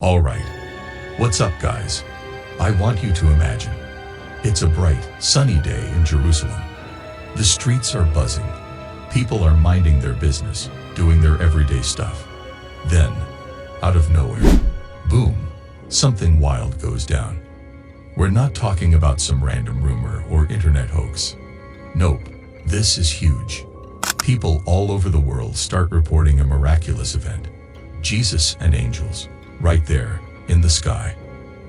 Alright, what's up guys? I want you to imagine. It's a bright, sunny day in Jerusalem. The streets are buzzing. People are minding their business, doing their everyday stuff. Then, out of nowhere, boom, something wild goes down. We're not talking about some random rumor or internet hoax. Nope, this is huge. People all over the world start reporting a miraculous event. Jesus and angels. Right there, in the sky.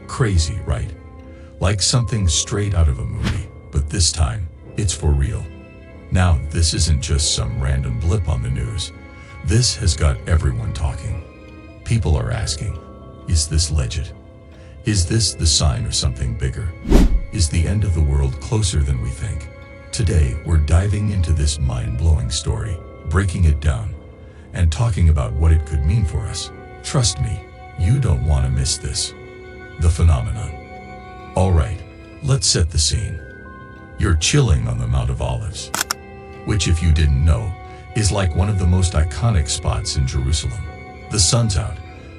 Crazy, right? Like something straight out of a movie, but this time, it's for real. Now, this isn't just some random blip on the news. This has got everyone talking. People are asking, is this legit? Is this the sign of something bigger? Is the end of the world closer than we think? Today, we're diving into this mind-blowing story, breaking it down, and talking about what it could mean for us. Trust me, you don't want to miss this. The phenomenon. Alright, let's set the scene. You're chilling on the Mount of Olives, which if you didn't know, is like one of the most iconic spots in Jerusalem. The sun's out,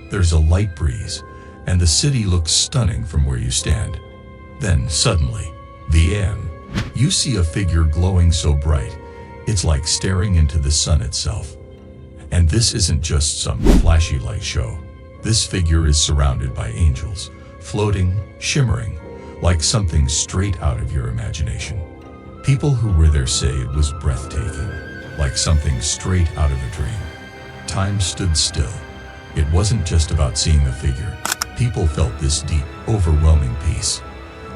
there's a light breeze, and the city looks stunning from where you stand. Then suddenly, you see a figure glowing so bright, it's like staring into the sun itself. And this isn't just some flashy light show. This figure is surrounded by angels, floating, shimmering, like something straight out of your imagination. People who were there say it was breathtaking, like something straight out of a dream. Time stood still. It wasn't just about seeing the figure. People felt this deep, overwhelming peace.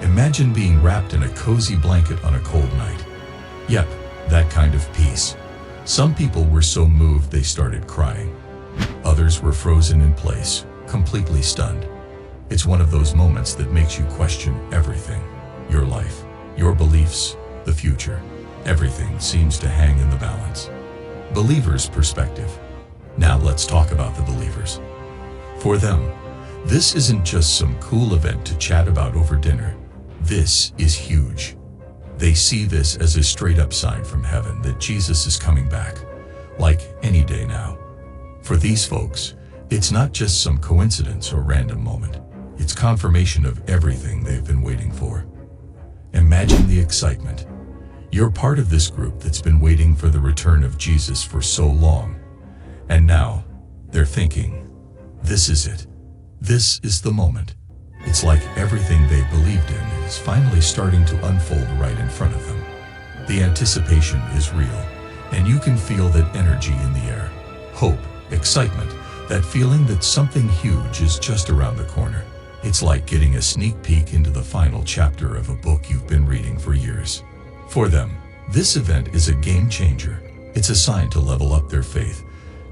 Imagine being wrapped in a cozy blanket on a cold night. Yep, that kind of peace. Some people were so moved they started crying. Others were frozen in place, completely stunned. It's one of those moments that makes you question everything. Your life, your beliefs, the future. Everything seems to hang in the balance. Believers' perspective. Now let's talk about the believers. For them, this isn't just some cool event to chat about over dinner. This is huge. They see this as a straight-up sign from heaven that Jesus is coming back, like any day now. For these folks, it's not just some coincidence or random moment. It's confirmation of everything they've been waiting for. Imagine the excitement. You're part of this group that's been waiting for the return of Jesus for so long. And now, they're thinking, this is it. This is the moment. It's like everything they believed in is finally starting to unfold right in front of them. The anticipation is real, and you can feel that energy in the air. Hope, excitement, that feeling that something huge is just around the corner. It's like getting a sneak peek into the final chapter of a book you've been reading for years. For them, this event is a game changer. It's a sign to level up their faith,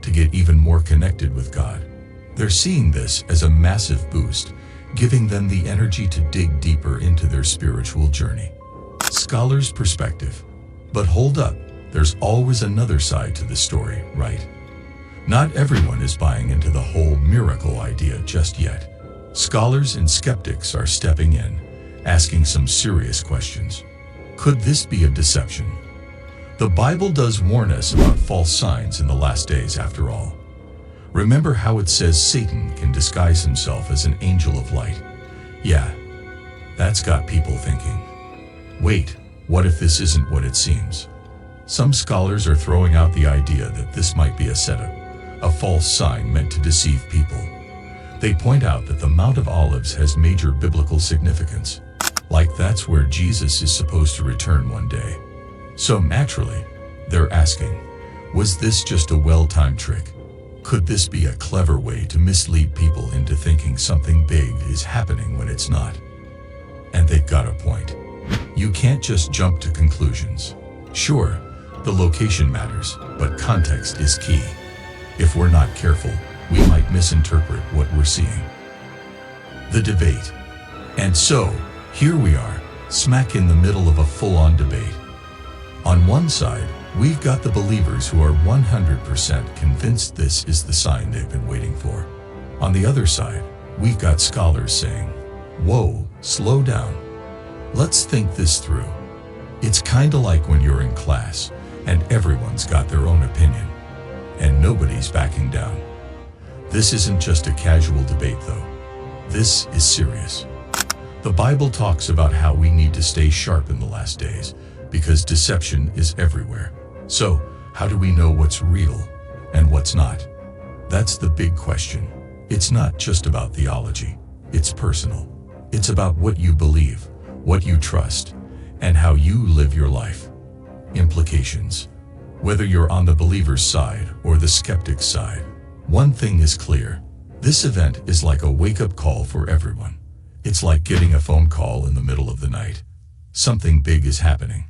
to get even more connected with God. They're seeing this as a massive boost, giving them the energy to dig deeper into their spiritual journey. Scholars' perspective. But hold up, there's always another side to the story, right? Not everyone is buying into the whole miracle idea just yet. Scholars and skeptics are stepping in, asking some serious questions. Could this be a deception? The Bible does warn us about false signs in the last days after all. Remember how it says Satan can disguise himself as an angel of light? Yeah, that's got people thinking. Wait, what if this isn't what it seems? Some scholars are throwing out the idea that this might be a setup, a false sign meant to deceive people. They point out that the Mount of Olives has major biblical significance, like that's where Jesus is supposed to return one day. So naturally, they're asking, was this just a well-timed trick? Could this be a clever way to mislead people into thinking something big is happening when it's not? And they've got a point. You can't just jump to conclusions. Sure, the location matters, but context is key. If we're not careful, we might misinterpret what we're seeing. The debate. And so, here we are, smack in the middle of a full-on debate. On one side, we've got the believers who are 100% convinced this is the sign they've been waiting for. On the other side, we've got scholars saying, whoa, slow down. Let's think this through. It's kinda like when you're in class, and everyone's got their own opinion, and nobody's backing down. This isn't just a casual debate though. This is serious. The Bible talks about how we need to stay sharp in the last days because deception is everywhere. So, how do we know what's real and what's not? That's the big question. It's not just about theology. It's personal. It's about what you believe, what you trust, and how you live your life. Implications. Whether you're on the believer's side or the skeptic's side, one thing is clear. This event is like a wake-up call for everyone. It's like getting a phone call in the middle of the night. Something big is happening,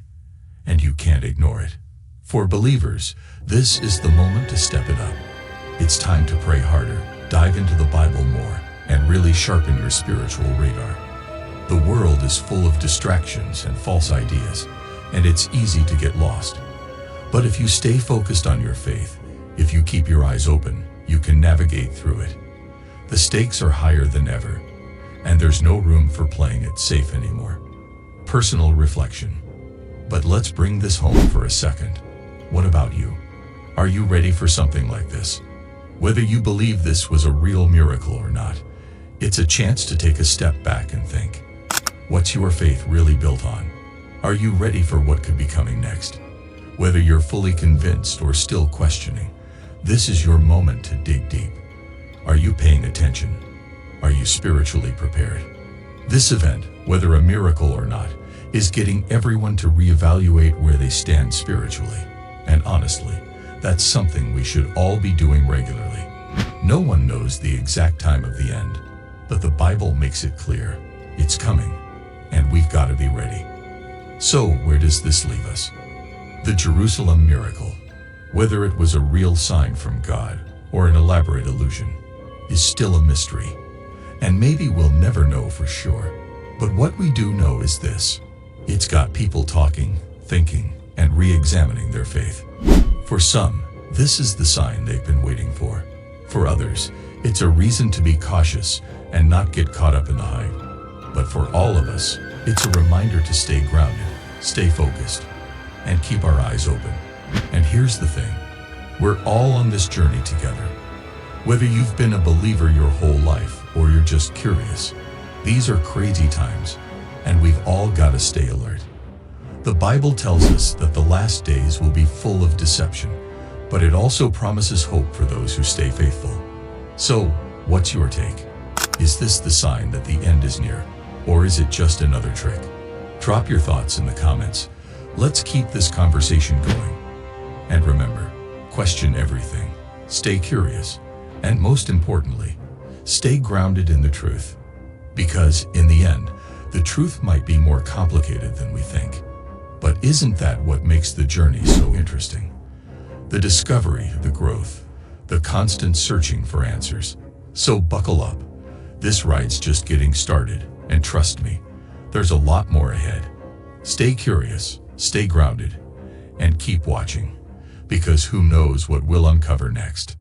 and you can't ignore it. For believers, this is the moment to step it up. It's time to pray harder, dive into the Bible more, and really sharpen your spiritual radar. The world is full of distractions and false ideas, and it's easy to get lost. But if you stay focused on your faith, if you keep your eyes open, you can navigate through it. The stakes are higher than ever, and there's no room for playing it safe anymore. Personal reflection. But let's bring this home for a second. What about you? Are you ready for something like this? Whether you believe this was a real miracle or not, it's a chance to take a step back and think. What's your faith really built on? Are you ready for what could be coming next? Whether you're fully convinced or still questioning, this is your moment to dig deep. Are you paying attention? Are you spiritually prepared? This event, whether a miracle or not, is getting everyone to reevaluate where they stand spiritually. And honestly, that's something we should all be doing regularly. No one knows the exact time of the end, but the Bible makes it clear. It's coming, and we've got to be ready. So, where does this leave us? The Jerusalem miracle, whether it was a real sign from God or an elaborate illusion, is still a mystery. And maybe we'll never know for sure. But what we do know is this. It's got people talking, thinking, and re-examining their faith. For some, this is the sign they've been waiting for. For others, it's a reason to be cautious and not get caught up in the hype. But for all of us, it's a reminder to stay grounded, stay focused, and keep our eyes open. And here's the thing. We're all on this journey together. Whether you've been a believer your whole life or you're just curious, these are crazy times, and we've all got to stay alert. The Bible tells us that the last days will be full of deception, but it also promises hope for those who stay faithful. So, what's your take? Is this the sign that the end is near, or is it just another trick? Drop your thoughts in the comments. Let's keep this conversation going. And remember, question everything, stay curious, and most importantly, stay grounded in the truth. Because, in the end, the truth might be more complicated than we think. But isn't that what makes the journey so interesting? The discovery, the growth, the constant searching for answers. So buckle up. This ride's just getting started, and trust me, there's a lot more ahead. Stay curious, stay grounded, and keep watching, because who knows what we'll uncover next.